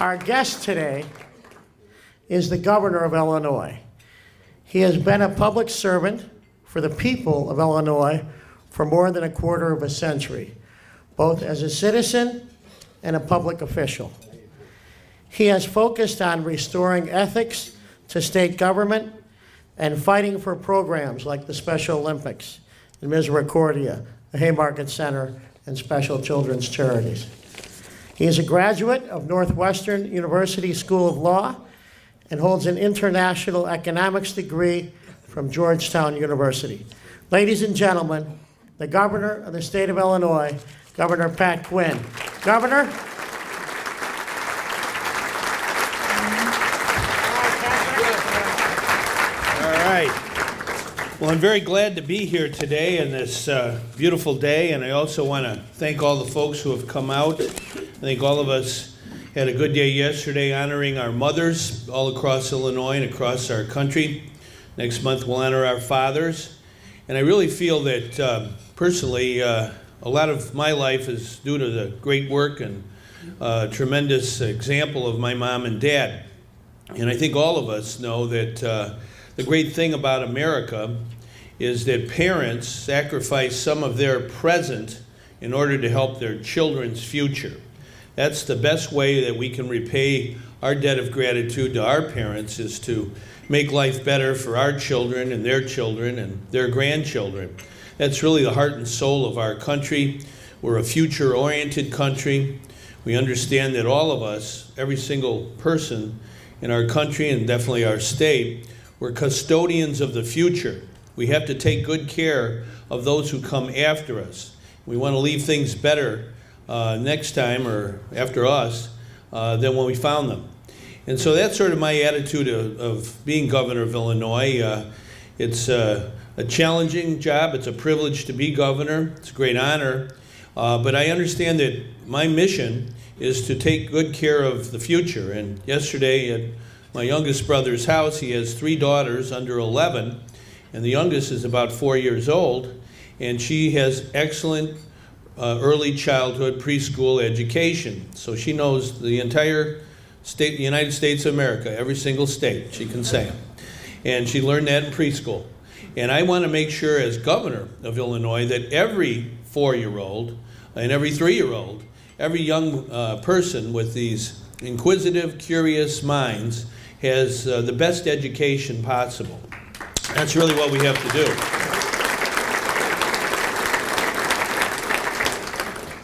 Our guest today is the governor of Illinois. He has been a public servant for the people of Illinois for more than a quarter of a century, both as a citizen and a public official. He has focused on restoring ethics to state government and fighting for programs like the Special Olympics and Misericordia, the Haymarket Center, and Special Children's Charities. He is a graduate of Northwestern University School of Law and holds an international economics degree from Georgetown University. Ladies and gentlemen, the governor of the state of Illinois, Governor Pat Quinn. Governor. All right. Well, I'm very glad to be here today on this beautiful day, and I also want to thank all the folks who have come out. I think all of us had a good day yesterday honoring our mothers all across Illinois and across our country. Next month we'll honor our fathers. And I really feel that personally a lot of my life is due to the great work and tremendous example of my mom and dad. And I think all of us know that the great thing about America is that parents sacrifice some of their present in order to help their children's future. That's the best way that we can repay our debt of gratitude to our parents, is to make life better for our children and their grandchildren. That's really the heart and soul of our country. We're a future-oriented country. We understand that all of us, every single person in our country and definitely our state, we're custodians of the future. We have to take good care of those who come after us. We want to leave things better next time or after us than when we found them. And so that's sort of my attitude of being governor of Illinois. It's a challenging job. It's a privilege to be governor. It's a great honor. But I understand that my mission is to take good care of the future. And yesterday at my youngest brother's house, he has 3 daughters under 11, and the youngest is about 4 years old, and she has excellent early childhood preschool education. So she knows the entire state, the United States of America, every single state she can say. And she learned that in preschool. And I want to make sure as governor of Illinois that every 4-year-old and every 3-year-old, every young person with these inquisitive, curious minds has the best education possible. That's really what we have to do.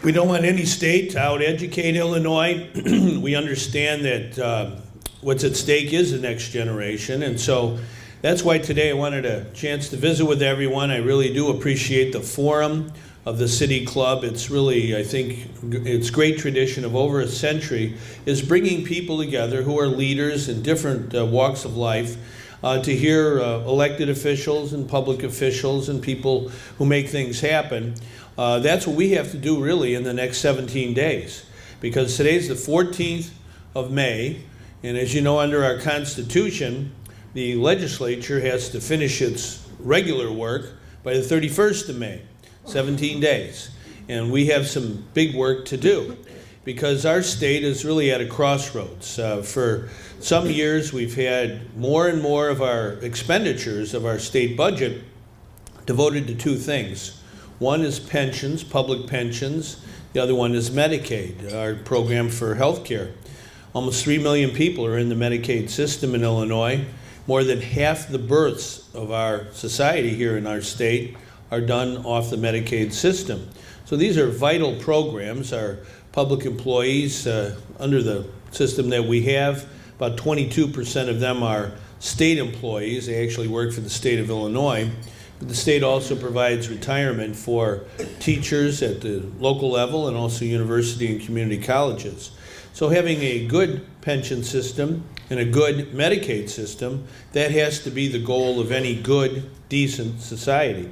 We don't want any state to out-educate Illinois. We understand that what's at stake is the next generation, and so that's why today I wanted a chance to visit with everyone. I really do appreciate the forum of the City Club. It's really, I think, its great tradition of over a century is bringing people together who are leaders in different walks of life to hear elected officials and public officials and people who make things happen. That's what we have to do really in the next 17 days, because today's the 14th of May, and as you know, under our Constitution, the legislature has to finish its regular work by the 31st of May, 17 days. And we have some big work to do because our state is really at a crossroads. For some years, we've had more and more of our expenditures of our state budget devoted to 2 things. One is pensions, public pensions. The other one is Medicaid, our program for health care. Almost 3 million people are in the Medicaid system in Illinois. More than half the births of our society here in our state are done off the Medicaid system. So these are vital programs. Our public employees under the system that we have, about 22% of them are state employees. They actually work for the state of Illinois. The state also provides retirement for teachers at the local level and also university and community colleges. So having a good pension system and a good Medicaid system, that has to be the goal of any good, decent society.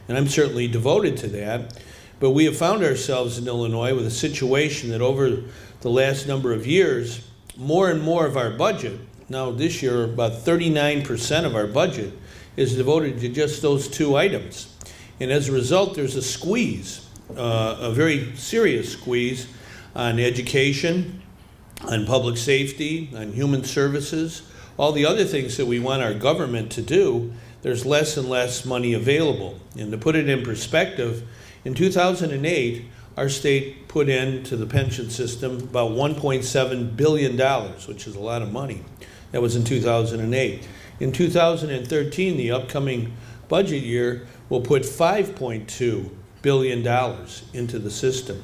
And I'm certainly devoted to that. But we have found ourselves in Illinois with a situation that over the last number of years, more and more of our budget, now this year about 39% of our budget, is devoted to just those 2 items. And as a result, there's a squeeze, a very serious squeeze on education, on public safety, on human services, all the other things that we want our government to do, there's less and less money available. And to put it in perspective, in 2008, our state put into the pension system about $1.7 billion, which is a lot of money. That was in 2008. In 2013, the upcoming budget year, will put $5.2 billion into the system.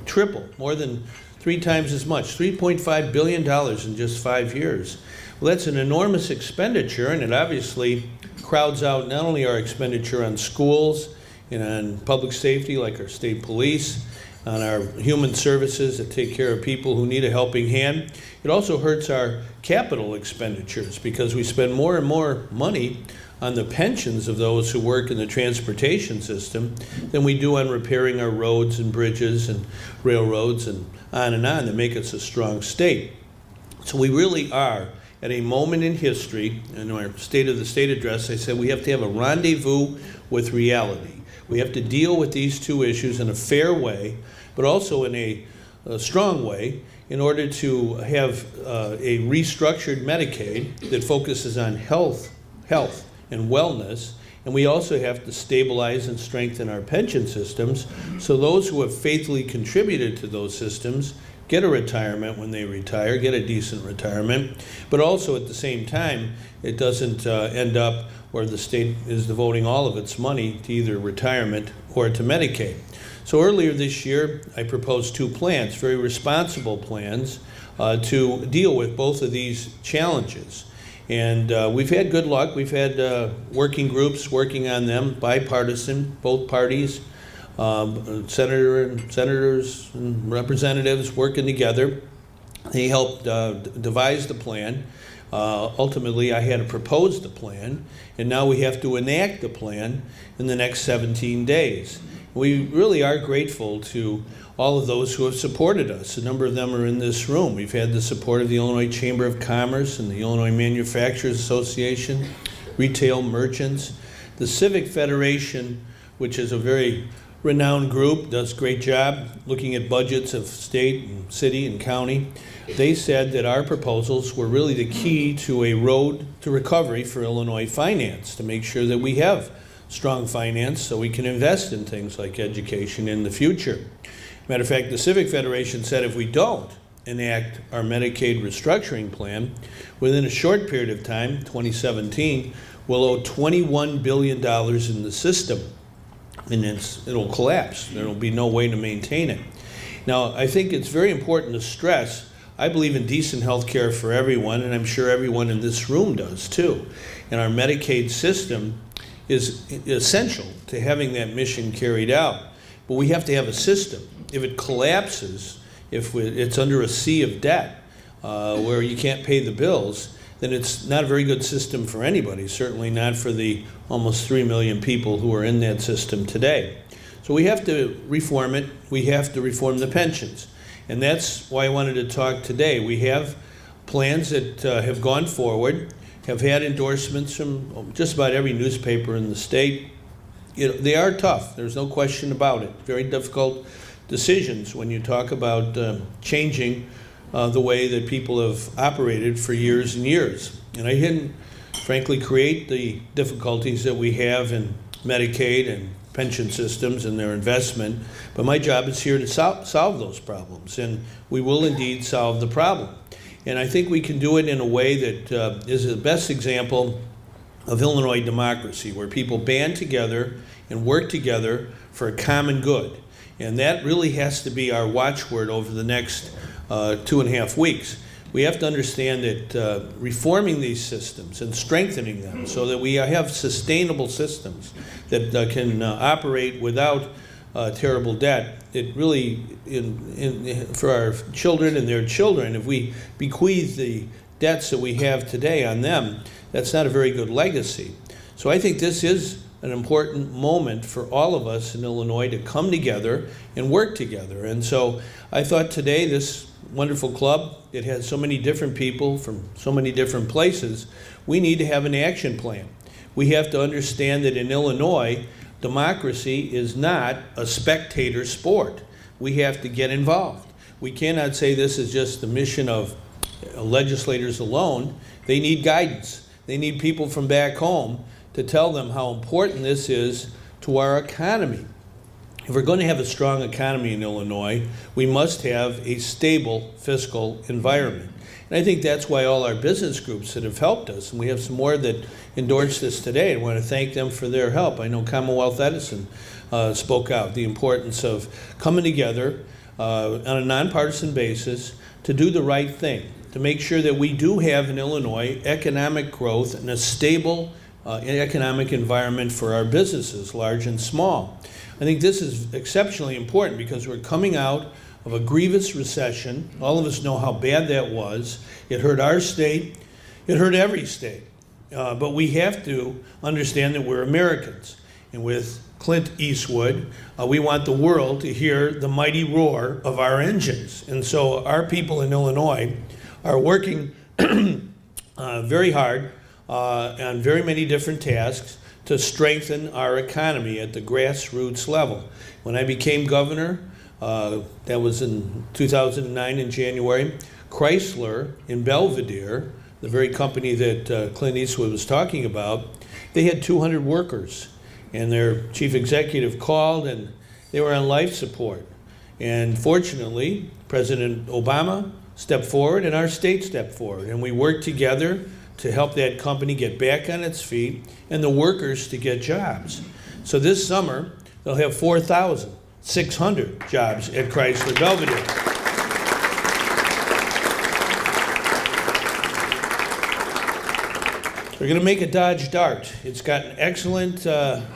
Triple, more than 3 times as much, $3.5 billion in just 5 years. Well, that's an enormous expenditure, and it obviously crowds out not only our expenditure on schools and on public safety, like our state police, on our human services that take care of people who need a helping hand. It also hurts our capital expenditures because we spend more and more money on the pensions of those who work in the transportation system than we do on repairing our roads and bridges and railroads and on that make us a strong state. So we really are at a moment in history. In our State of the State address, I said we have to have a rendezvous with reality. We have to deal with these two issues in a fair way, but also in a strong way, in order to have a restructured Medicaid that focuses on health and wellness. And we also have to stabilize and strengthen our pension systems so those who have faithfully contributed to those systems get a retirement when they retire, get a decent retirement, but also at the same time, it doesn't end up where the state is devoting all of its money to either retirement or to Medicaid. So earlier this year, I proposed 2 plans, very responsible plans, to deal with both of these challenges. And we've had good luck. We've had working groups working on them, bipartisan, both parties, senators and representatives working together. They helped devise the plan. Ultimately, I had to propose the plan, and now we have to enact the plan in the next 17 days. We really are grateful to all of those who have supported us. A number of them are in this room. We've had the support of the Illinois Chamber of Commerce and the Illinois Manufacturers Association, retail merchants. The Civic Federation, which is a very renowned group, does a great job looking at budgets of state and city and county. They said that our proposals were really the key to a road to recovery for Illinois finance, to make sure that we have strong finance so we can invest in things like education in the future. Matter of fact, the Civic Federation said if we don't enact our Medicaid restructuring plan, within a short period of time, 2017, we'll owe $21 billion in the system, and it'll collapse. There will be no way to maintain it. Now, I think it's very important to stress, I believe in decent health care for everyone, and I'm sure everyone in this room does too. And our Medicaid system is essential to having that mission carried out. But we have to have a system. If it collapses, if it's under a sea of debt where you can't pay the bills, then it's not a very good system for anybody, certainly not for the almost 3 million people who are in that system today. So we have to reform it. We have to reform the pensions. And that's why I wanted to talk today. We have plans that have gone forward, have had endorsements from just about every newspaper in the state. They are tough. There's no question about it. Very difficult decisions when you talk about changing the way that people have operated for years and years. And I didn't, frankly, create the difficulties that we have in Medicaid and pension systems and their investment, but my job is here to solve those problems, and we will indeed solve the problem. And I think we can do it in a way that is the best example of Illinois democracy, where people band together and work together for a common good. And that really has to be our watchword over the next 2.5 weeks. We have to understand that reforming these systems and strengthening them so that we have sustainable systems that can operate without terrible debt, it really, for our children and their children, if we bequeath the debts that we have today on them, that's not a very good legacy. So I think this is an important moment for all of us in Illinois to come together and work together. And so I thought today this wonderful club, it has so many different people from so many different places, we need to have an action plan. We have to understand that in Illinois, democracy is not a spectator sport. We have to get involved. we cannot say this is just the mission of legislators alone. They need guidance. They need people from back home to tell them how important this is to our economy. If we're going to have a strong economy in Illinois, we must have a stable fiscal environment. And I think that's why all our business groups that have helped us, and we have some more that endorsed this today, I want to thank them for their help. I know Commonwealth Edison spoke out the importance of coming together on a nonpartisan basis to do the right thing, to make sure that we do have in Illinois economic growth and a stable economic environment for our businesses, large and small. I think this is exceptionally important because we're coming out of a grievous recession. All of us know how bad that was. It hurt our state. It hurt every state. But we have to understand that we're Americans. And with Clint Eastwood, we want the world to hear the mighty roar of our engines. And so our people in Illinois are working very hard on very many different tasks to strengthen our economy at the grassroots level. When I became governor, that was in 2009 in January, Chrysler in Belvedere, the very company that Clint Eastwood was talking about, they had 200 workers. And their chief executive called and they were on life support. And fortunately, President Obama stepped forward and our state stepped forward. And we worked together to help that company get back on its feet and the workers to get jobs. So this summer, they'll have 4,600 jobs at Chrysler Belvedere. We're going to make a Dodge Dart. It's gotten excellent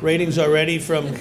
ratings already from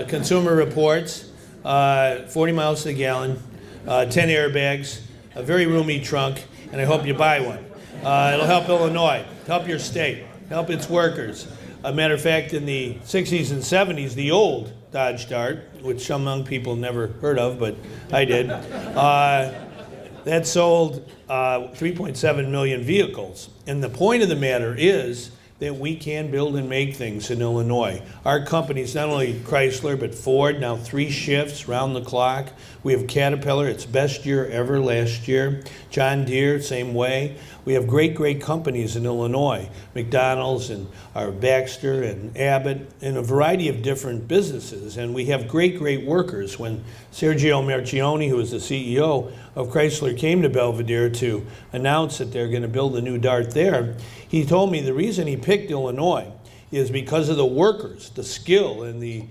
Consumer Reports, 40 miles to the gallon, 10 airbags, a very roomy trunk, and I hope you buy one. It'll help Illinois, help your state, help its workers. A matter of fact, in the 60s and 70s, the old Dodge Dart, which some young people never heard of, but I did, that sold 3.7 million vehicles. And the point of the matter is that we can build and make things in Illinois. Our companies, not only Chrysler, but Ford, now 3 shifts round the clock. We have Caterpillar, its best year ever last year. John Deere, same way. We have great, great companies in Illinois. McDonald's and our Baxter and Abbott and a variety of different businesses. And we have great, great workers. When Sergio Marchioni, who is the CEO of Chrysler, came to Belvedere to announce that they're going to build a new Dart there, he told me the reason he picked Illinois is because of the workers, the skill and the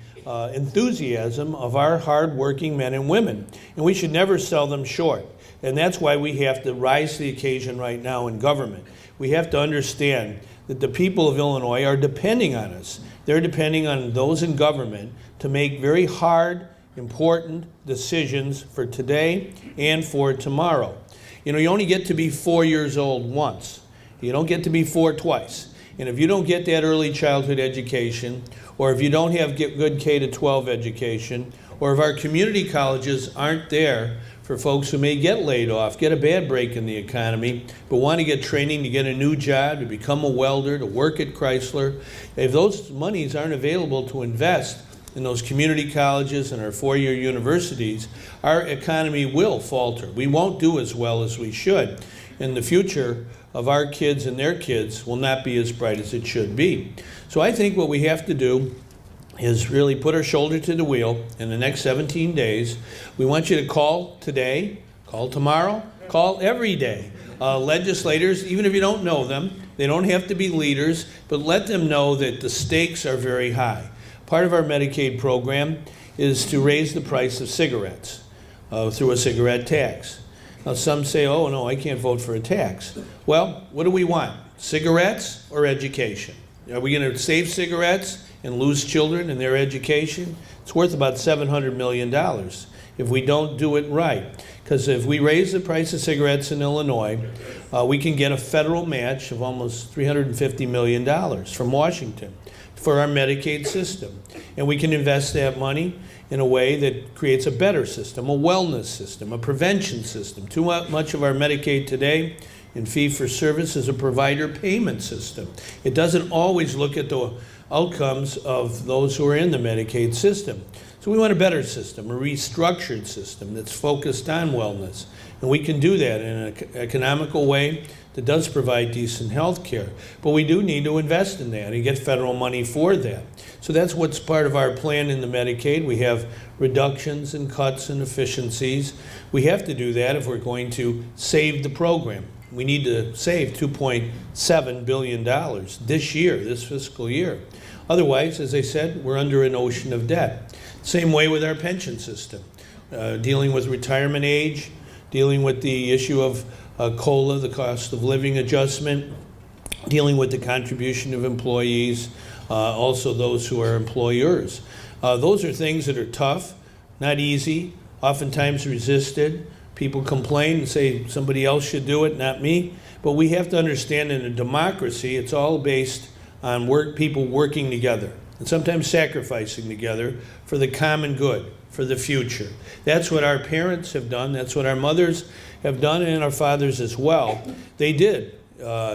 enthusiasm of our hard-working men and women. And we should never sell them short. And that's why we have to rise to the occasion right now in government. We have to understand that the people of Illinois are depending on us. They're depending on those in government to make very hard, important decisions for today and for tomorrow. You know, you only get to be 4 years old once. You don't get to be 4 twice. And if you don't get that early childhood education, or if you don't have good K-12 education, or if our community colleges aren't there for folks who may get laid off, get a bad break in the economy, but want to get training to get a new job, to become a welder, to work at Chrysler, if those monies aren't available to invest in those community colleges and our 4-year universities, our economy will falter. We won't do as well as we should. And the future of our kids and their kids will not be as bright as it should be. So I think what we have to do is really put our shoulder to the wheel in the next 17 days. We want you to call today, call tomorrow, call every day. Legislators, even if you don't know them, they don't have to be leaders, but let them know that the stakes are very high. Part of our Medicaid program is to raise the price of cigarettes through a cigarette tax. Now some say, oh no, I can't vote for a tax. Well, what do we want? Cigarettes or education? Are we going to save cigarettes and lose children and their education? It's worth about $700 million if we don't do it right. Because if we raise the price of cigarettes in Illinois, we can get a federal match of almost $350 million from Washington for our Medicaid system. And we can invest that money in a way that creates a better system, a wellness system, a prevention system. Too much of our Medicaid today in fee-for-service is a provider payment system. It doesn't always look at the outcomes of those who are in the Medicaid system. So we want a better system, a restructured system that's focused on wellness. And we can do that in an economical way that does provide decent health care. But we do need to invest in that and get federal money for that. So that's what's part of our plan in the Medicaid. We have reductions and cuts and efficiencies. We have to do that if we're going to save the program. We need to save $2.7 billion this year, this fiscal year. Otherwise, as I said, we're under an ocean of debt. Same way with our pension system, dealing with retirement age, dealing with the issue of COLA, the cost of living adjustment, dealing with the contribution of employees, also those who are employers. Those are things that are tough, not easy, oftentimes resisted. People complain and say somebody else should do it, not me. But we have to understand in a democracy, it's all based on people working together and sometimes sacrificing together for the common good, for the future. That's what our parents have done. That's what our mothers have done, and our fathers as well. They did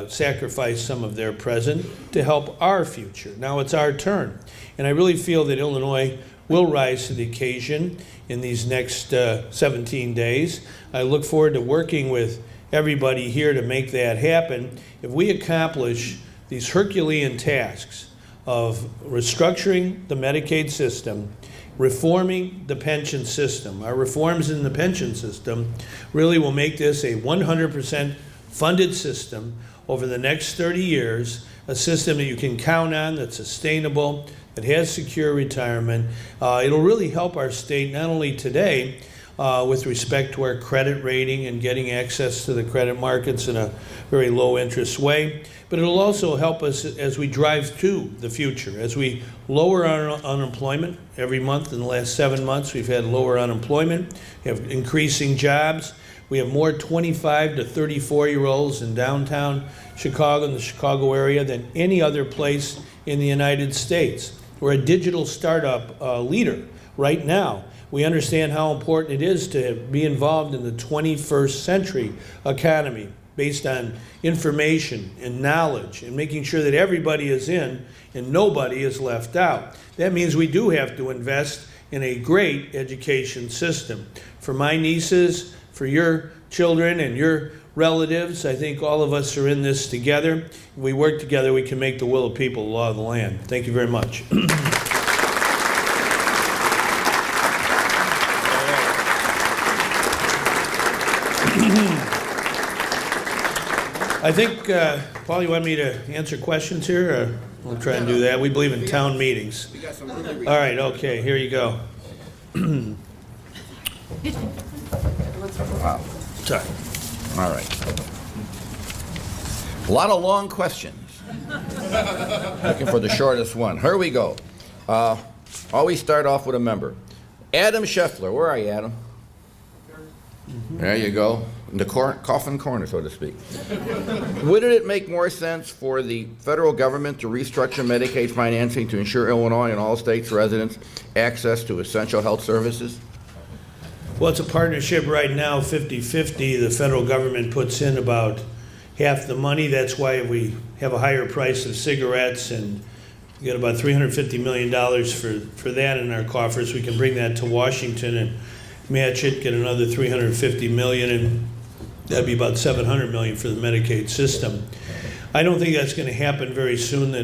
sacrifice some of their present to help our future. Now it's our turn. And I really feel that Illinois will rise to the occasion in these next 17 days. I look forward to working with everybody here to make that happen. If we accomplish these Herculean tasks of restructuring the Medicaid system, reforming the pension system, our reforms in the pension system really will make this a 100% funded system over the next 30 years, a system that you can count on, that's sustainable, that has secure retirement. It'll really help our state not only today with respect to our credit rating and getting access to the credit markets in a very low interest way, but it'll also help us as we drive to the future, as we lower our unemployment. Every month in the last 7 months, we've had lower unemployment, we have increasing jobs. We have more 25 to 34-year-olds in downtown Chicago, in the Chicago area, than any other place in the United States. We're a digital startup leader right now. We understand how important it is to be involved in the 21st century economy based on information and knowledge and making sure that everybody is in and nobody is left out. That means we do have to invest in a great education system. For my nieces, for your children and your relatives, I think all of us are in this together. If we work together, we can make the will of people the law of the land. Thank you very much. I think, Paul, you want me to answer questions here? We'll try and do that. We believe in town meetings. All right, okay, here you go. Wow. Sorry. All right. A lot of long questions. Looking for the shortest one. Here we go. Always start off with a member. Adam Scheffler. Where are you, Adam? There you go. In the coffin corner, so to speak. Wouldn't it make more sense for the federal government to restructure Medicaid financing to ensure Illinois and all states' residents access to essential health services? Well, it's a partnership right now, 50-50. The federal government puts in about half the money. That's why we have a higher price of cigarettes and get about $350 million for that in our coffers. We can bring that to Washington and match it, get another $350 million, and that'd be about $700 million for the Medicaid system. I don't think that's going to happen very soon, that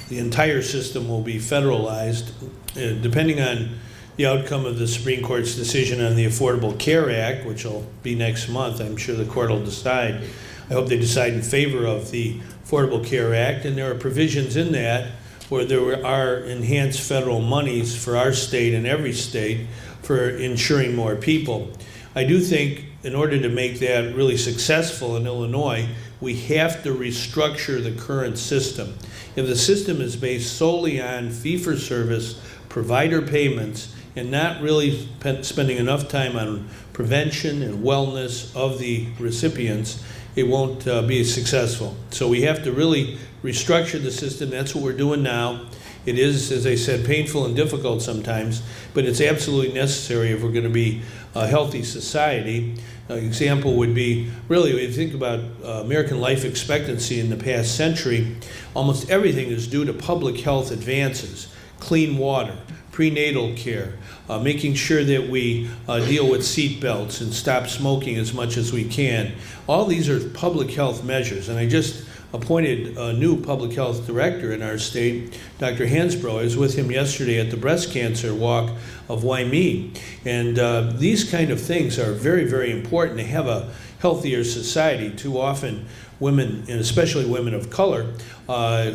the entire system will be federalized, depending on the outcome of the Supreme Court's decision on the Affordable Care Act, which will be next month. I'm sure the court will decide. I hope they decide in favor of the Affordable Care Act, and there are provisions in that where there are enhanced federal monies for our state and every state for insuring more people. I do think in order to make that really successful in Illinois, we have to restructure the current system. If the system is based solely on fee-for-service provider payments and not really spending enough time on prevention and wellness of the recipients, it won't be successful. So we have to really restructure the system. That's what we're doing now. It is, as I said, painful and difficult sometimes, but it's absolutely necessary if we're going to be a healthy society. An example would be, really, when you think about American life expectancy in the past century, almost everything is due to public health advances, clean water, prenatal care, making sure that we deal with seat belts and stop smoking as much as we can. All these are public health measures, and I just appointed a new public health director in our state, Dr. Hansbrough. I was with him yesterday at the breast cancer walk of Waimea. And these kind of things are very, very important to have a healthier society. Too often, women, and especially women of color,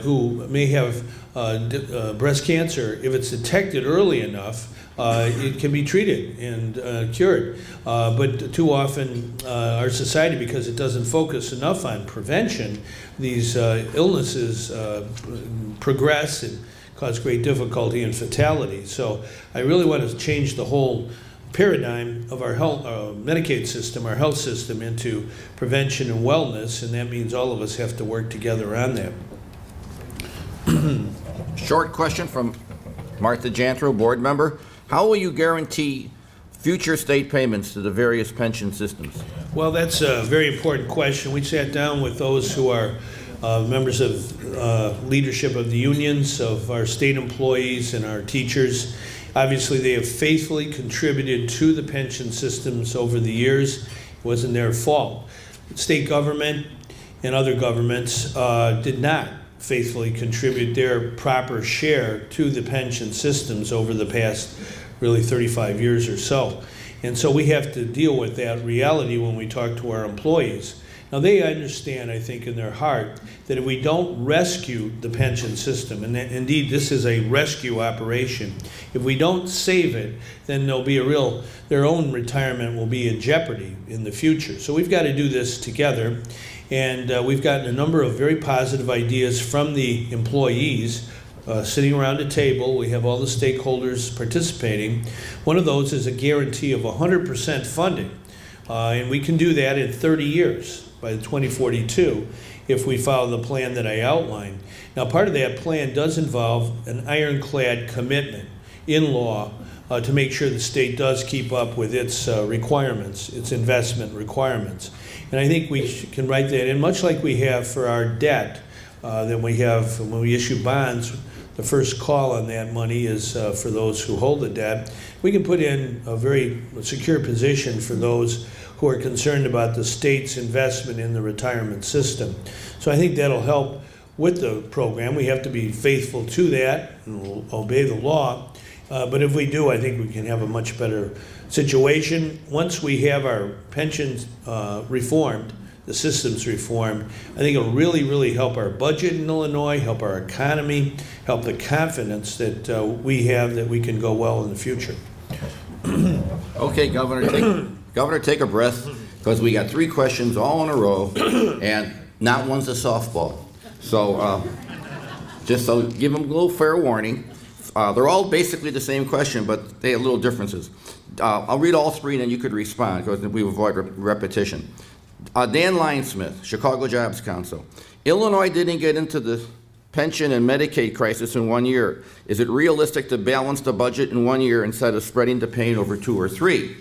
who may have breast cancer, if it's detected early enough, it can be treated and cured. But too often, our society, because it doesn't focus enough on prevention, these illnesses progress and cause great difficulty and fatality. So I really want to change the whole paradigm of our health, Medicaid system, our health system, into prevention and wellness, and that means all of us have to work together on that. Short question from Martha Jantro, board member. How will you guarantee future state payments to the various pension systems? Well, that's a very important question. We sat down with those who are members of leadership of the unions, of our state employees and our teachers. Obviously, they have faithfully contributed to the pension systems over the years. It wasn't their fault. State government and other governments did not faithfully contribute their proper share to the pension systems over the past really 35 years or so. And so we have to deal with that reality when we talk to our employees. Now, they understand, I think, in their heart that if we don't rescue the pension system, and indeed this is a rescue operation, if we don't save it, then there'll be their own retirement will be in jeopardy in the future. So we've got to do this together, and we've gotten a number of very positive ideas from the employees sitting around a table. We have all the stakeholders participating. One of those is a guarantee of 100% funding, and we can do that in 30 years. By 2042, if we follow the plan that I outlined. Now, part of that plan does involve an ironclad commitment in law to make sure the state does keep up with its requirements, its investment requirements. And I think we can write that in, much like we have for our debt that we have when we issue bonds. The first call on that money is for those who hold the debt. We can put in a very secure position for those who are concerned about the state's investment in the retirement system. So I think that'll help with the program. We have to be faithful to that and we'll obey the law. But if we do, I think we can have a much better situation. Once we have our pensions reformed, the systems reformed, I think it'll really, really help our budget in Illinois, help our economy, help the confidence that we have that we can go well in the future. Okay, Governor, take a breath, because we got 3 questions all in a row, and not one's a softball. So just so give them a little fair warning. They're all basically the same question, but they have little differences. I'll read all 3, and then you could respond, because we avoid repetition. Dan Linesmith, Chicago Jobs Council. Illinois didn't get into the pension and Medicaid crisis in 1 year. Is it realistic to balance the budget in 1 year instead of spreading the pain over 2 or 3?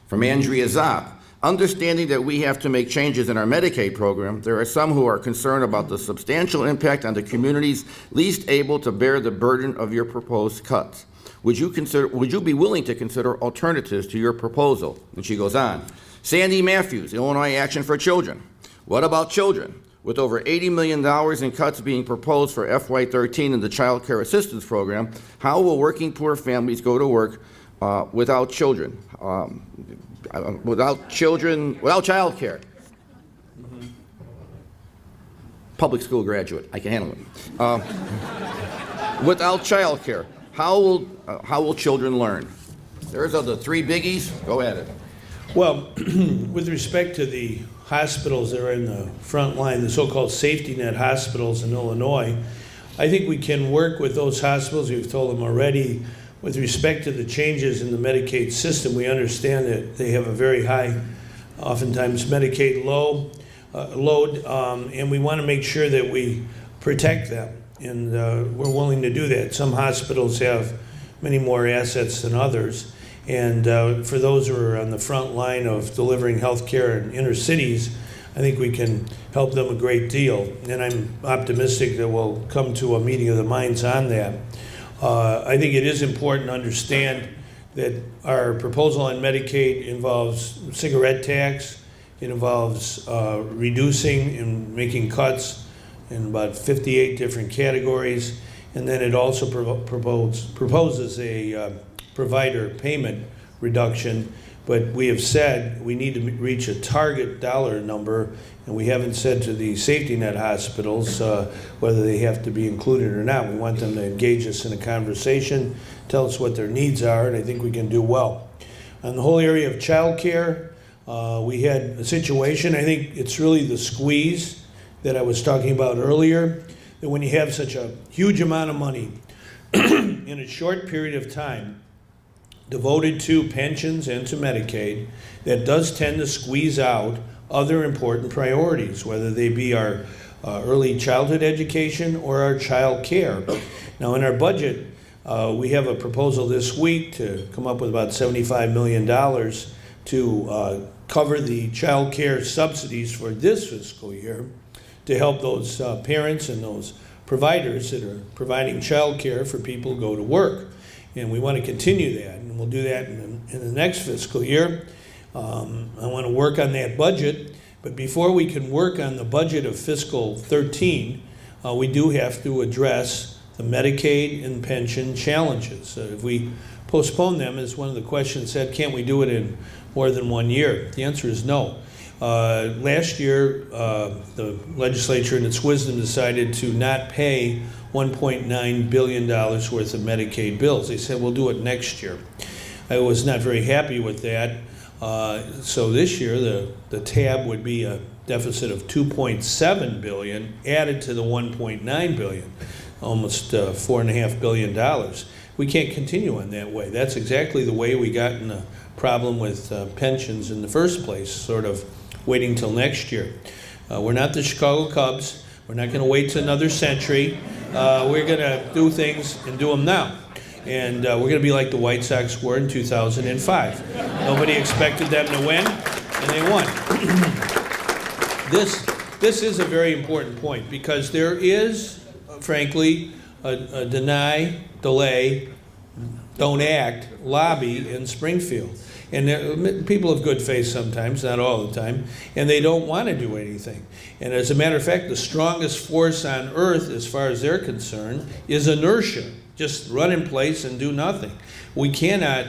From Andrea Zopp. Understanding that we have to make changes in our Medicaid program, there are some who are concerned about the substantial impact on the communities least able to bear the burden of your proposed cuts. Would you be willing to consider alternatives to your proposal? And she goes on. Sandy Matthews, Illinois Action for Children. What about children? With over $80 million in cuts being proposed for FY13 in the Child Care Assistance Program, how will working poor families go to work without children? Without child care? Public school graduate, I can handle it. Without child care, how will children learn? There's the 3 biggies. Go at it. Well, with respect to the hospitals that are in the front line, the so-called safety net hospitals in Illinois, I think we can work with those hospitals. We've told them already. With respect to the changes in the Medicaid system, we understand that they have a very high, oftentimes Medicaid load, and we want to make sure that we protect them, and we're willing to do that. Some hospitals have many more assets than others, and for those who are on the front line of delivering health care in inner cities, I think we can help them a great deal, and I'm optimistic that we'll come to a meeting of the minds on that. I think it is important to understand that our proposal on Medicaid involves cigarette tax. It involves reducing and making cuts in about 58 different categories. And then it also proposes a provider payment reduction. But we have said we need to reach a target dollar number, and we haven't said to the safety net hospitals whether they have to be included or not. We want them to engage us in a conversation, tell us what their needs are, and I think we can do well. On the whole area of child care, we had a situation, I think it's really the squeeze that I was talking about earlier, that when you have such a huge amount of money in a short period of time devoted to pensions and to Medicaid, that does tend to squeeze out other important priorities, whether they be our early childhood education or our child care. Now in our budget, we have a proposal this week to come up with about $75 million to cover the child care subsidies for this fiscal year to help those parents and those providers that are providing child care for people who go to work. And we want to continue that, and we'll do that in the next fiscal year. I want to work on that budget, but before we can work on the budget of fiscal 13, we do have to address the Medicaid and pension challenges. If we postpone them, as one of the questions said, can't we do it in more than 1 year? The answer is no. Last year, the legislature in its wisdom decided to not pay $1.9 billion worth of Medicaid bills. They said, we'll do it next year. I was not very happy with that. So this year, the tab would be a deficit of $2.7 billion added to the $1.9 billion, almost $4.5 billion. We can't continue on that way. That's exactly the way we got in a problem with pensions in the first place, sort of waiting till next year. We're not the Chicago Cubs. We're not going to wait till another century. We're going to do things and do them now. And we're going to be like the White Sox were in 2005. Nobody expected them to win, and they won. This is a very important point because there is, frankly, a deny, delay, don't act lobby in Springfield. And people of good faith sometimes, not all the time, and they don't want to do anything. And as a matter of fact, the strongest force on earth, as far as they're concerned, is inertia. Just run in place and do nothing. We cannot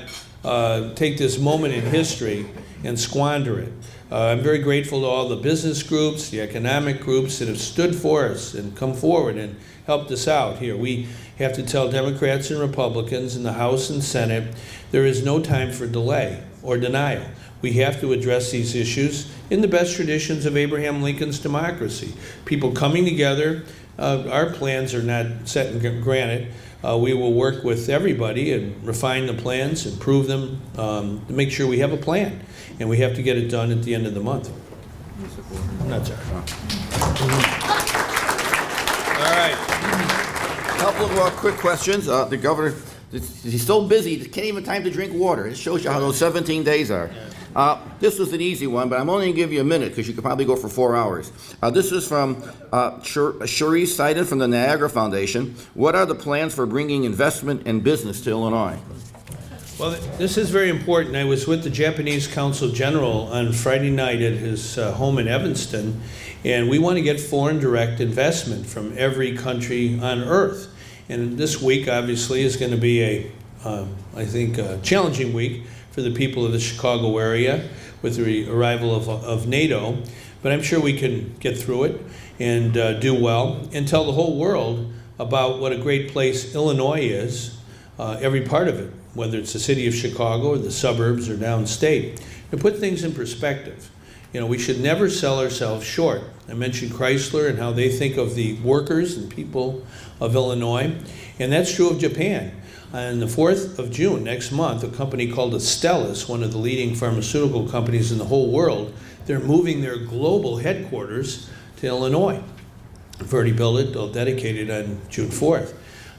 take this moment in history and squander it. I'm very grateful to all the business groups, the economic groups that have stood for us and come forward and helped us out here. We have to tell Democrats and Republicans in the House and Senate there is no time for delay or denial. We have to address these issues in the best traditions of Abraham Lincoln's democracy. People coming together. Our plans are not set in granite. We will work with everybody and refine the plans, improve them, to make sure we have a plan. And we have to get it done at the end of the month. I'm not sorry. All right. A couple of quick questions. The governor, he's so busy, he can't even time to drink water. It shows you how those 17 days are. This was an easy one, but I'm only going to give you a minute because you could probably go for 4 hours. This is from Cherie Seiden from the Niagara Foundation. What are the plans for bringing investment and business to Illinois? Well, this is very important. I was with the Japanese Consul General on Friday night at his home in Evanston, and we want to get foreign direct investment from every country on earth. And this week, obviously, is going to be I think, a challenging week for the people of the Chicago area with the arrival of NATO. But I'm sure we can get through it and do well and tell the whole world about what a great place Illinois is, every part of it, whether it's the city of Chicago or the suburbs or downstate. To put things in perspective, we should never sell ourselves short. I mentioned Chrysler and how they think of the workers and people of Illinois, and that's true of Japan. On the 4th of June, next month, a company called Astellas, one of the leading pharmaceutical companies in the whole world, they're moving their global headquarters to Illinois. We've already built it, they'll dedicate it on June 4th.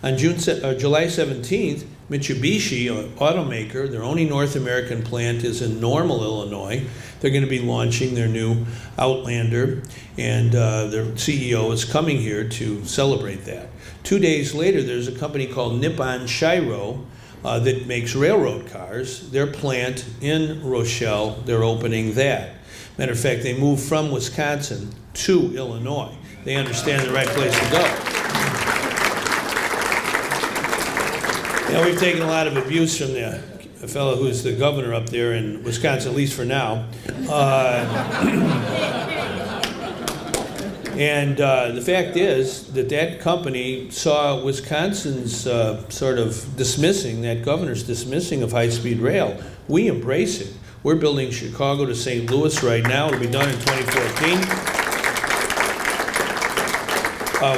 On July 17th, Mitsubishi, an automaker, their only North American plant is in Normal, Illinois. They're going to be launching their new Outlander, and their CEO is coming here to celebrate that. 2 days later, there's a company called Nippon Shiro that makes railroad cars. Their plant in Rochelle, they're opening that. Matter of fact, they moved from Wisconsin to Illinois. They understand the right place to go. Now, we've taken a lot of abuse from the fellow who's the governor up there in Wisconsin, at least for now. And the fact is that that company saw Wisconsin's sort of dismissing, that governor's dismissing of high-speed rail. We embrace it. We're building Chicago to St. Louis right now. It'll be done in 2014.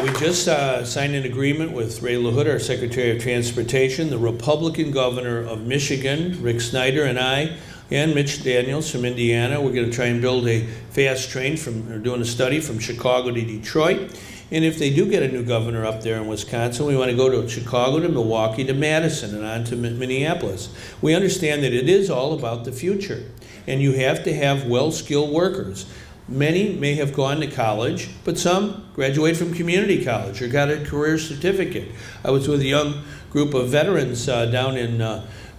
We just signed an agreement with Ray LaHood, our Secretary of Transportation, the Republican governor of Michigan, Rick Snyder, and I, and Mitch Daniels from Indiana. We're going to try and build a fast train we're doing a study from Chicago to Detroit. And if they do get a new governor up there in Wisconsin, we want to go to Chicago to Milwaukee to Madison and on to Minneapolis. We understand that it is all about the future, and you have to have well-skilled workers. Many may have gone to college, but some graduate from community college or got a career certificate. I was with a young group of veterans down in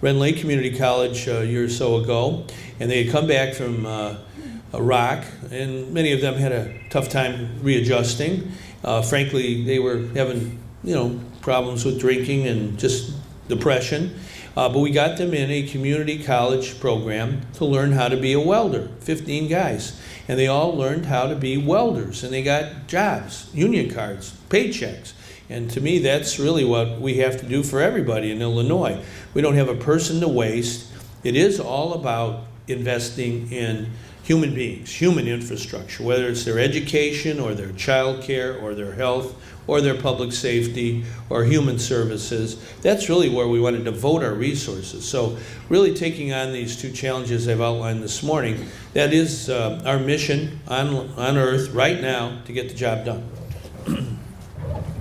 Ren Lake Community College a year or so ago, and they had come back from Iraq, and many of them had a tough time readjusting. Frankly, they were having, problems with drinking and just depression. But we got them in a community college program to learn how to be a welder, 15 guys. And they all learned how to be welders, and they got jobs, union cards, paychecks. And to me, that's really what we have to do for everybody in Illinois. We don't have a person to waste. It is all about investing in human beings, human infrastructure, whether it's their education or their child care or their health or their public safety or human services. That's really where we want to devote our resources. So really taking on these two challenges I've outlined this morning, that is our mission on Earth right now to get the job done.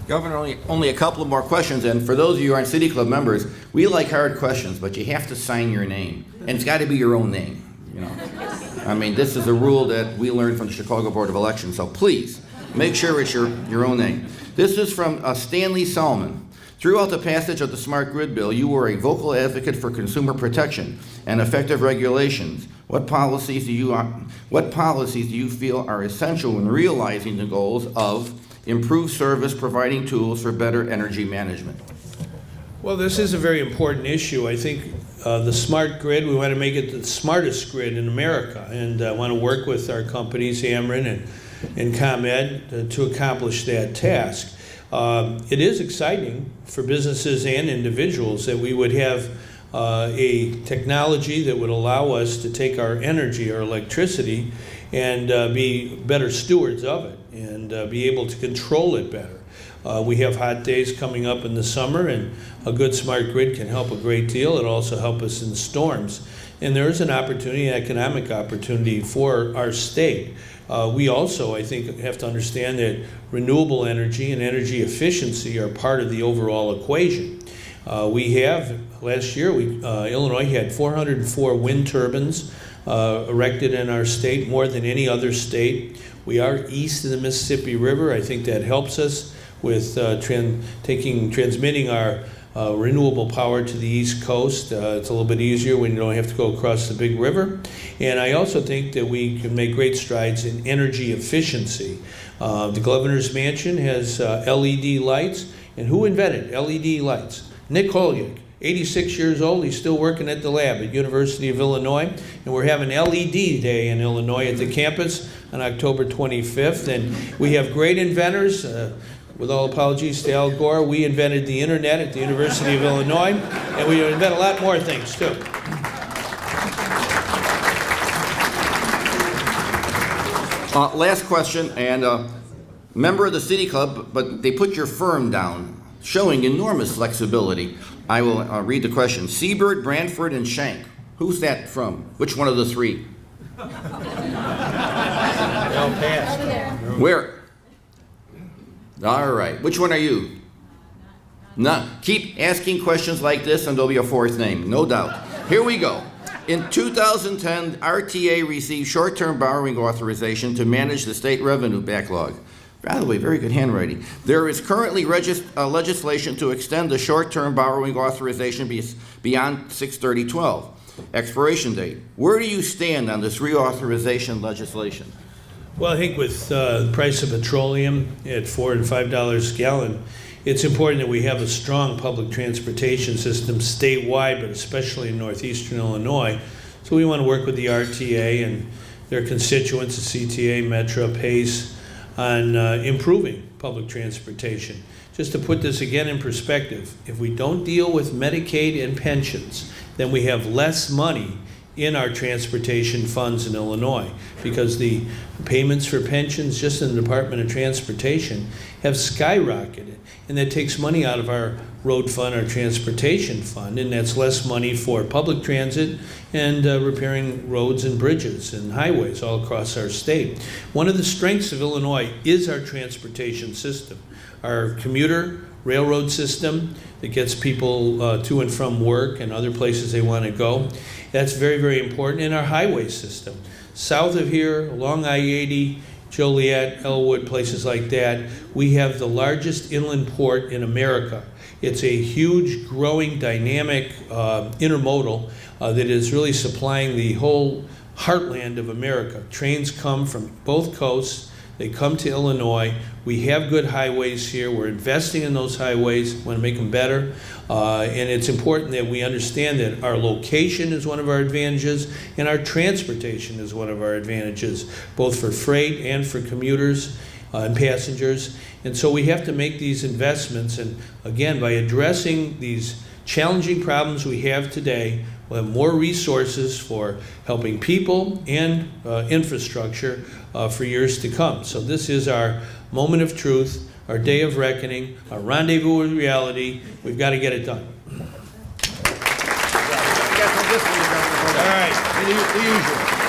Governor, only a couple of more questions, and for those of you who aren't City Club members, we like hard questions, but you have to sign your name, and it's got to be your own name. I mean, this is a rule that we learned from the Chicago Board of Elections, so please make sure it's your own name. This is from Stanley Salmon. Throughout the passage of the Smart Grid Bill, you were a vocal advocate for consumer protection and effective regulations. What policies do you feel are essential in realizing the goals of improved service, providing tools for better energy management? Well, this is a very important issue. I think the smart grid, we want to make it the smartest grid in America, and I want to work with our companies, Ameren and ComEd, to accomplish that task. It is exciting for businesses and individuals that we would have a technology that would allow us to take our energy, our electricity, and be better stewards of it and be able to control it better. We have hot days coming up in the summer, and a good smart grid can help a great deal. It'll also help us in storms. And there is an opportunity, an economic opportunity for our state. We also, I think, have to understand that renewable energy and energy efficiency are part of the overall equation. Last year, Illinois had 404 wind turbines erected in our state, more than any other state. We are east of the Mississippi River. I think that helps us with transmitting our renewable power to the East Coast. It's a little bit easier when you don't have to go across the big river. And I also think that we can make great strides in energy efficiency. The governor's mansion has LED lights. And who invented LED lights? Nick Holyoke, 86 years old. He's still working at the lab at University of Illinois. And we're having LED Day in Illinois at the campus on October 25th. And we have great inventors. With all apologies to Al Gore, we invented the internet at the University of Illinois, and we invent a lot more things, too. Last question, and member of the City Club, but they put your firm down, showing enormous flexibility. I will read the question. Seabird, Brantford, and Shank. Who's that from? Which one of the three? They all passed. Where? All right. Which one are you? No, keep asking questions like this and there'll be a fourth name, no doubt. Here we go. In 2010, RTA received short-term borrowing authorization to manage the state revenue backlog. By the way, very good handwriting. There is currently legislation to extend the short-term borrowing authorization beyond 6/30/12, expiration date. Where do you stand on this reauthorization legislation? Well, I think with the price of petroleum at $4 and $5 a gallon, it's important that we have a strong public transportation system statewide, but especially in northeastern Illinois. So we want to work with the RTA and their constituents, the CTA, Metro, PACE, on improving public transportation. Just to put this again in perspective, if we don't deal with Medicaid and pensions, then we have less money in our transportation funds in Illinois, because the payments for pensions just in the Department of Transportation have skyrocketed, and that takes money out of our road fund, our transportation fund, and that's less money for public transit and repairing roads and bridges and highways all across our state. One of the strengths of Illinois is our transportation system, our commuter railroad system that gets people to and from work and other places they want to go. That's very, very important. In our highway system, south of here, along I-80, Joliet, Elwood, places like that, we have the largest inland port in America. It's a huge, growing, dynamic intermodal that is really supplying the whole heartland of America. Trains come from both coasts. They come to Illinois. We have good highways here. We're investing in those highways. We want to make them better. And it's important that we understand that our location is one of our advantages and our transportation is one of our advantages, both for freight and for commuters and passengers. And so we have to make these investments. And again, by addressing these challenging problems we have today, we'll have more resources for helping people and infrastructure for years to come. So this is our moment of truth, our day of reckoning, our rendezvous with reality. We've got to get it done. All right, the usual.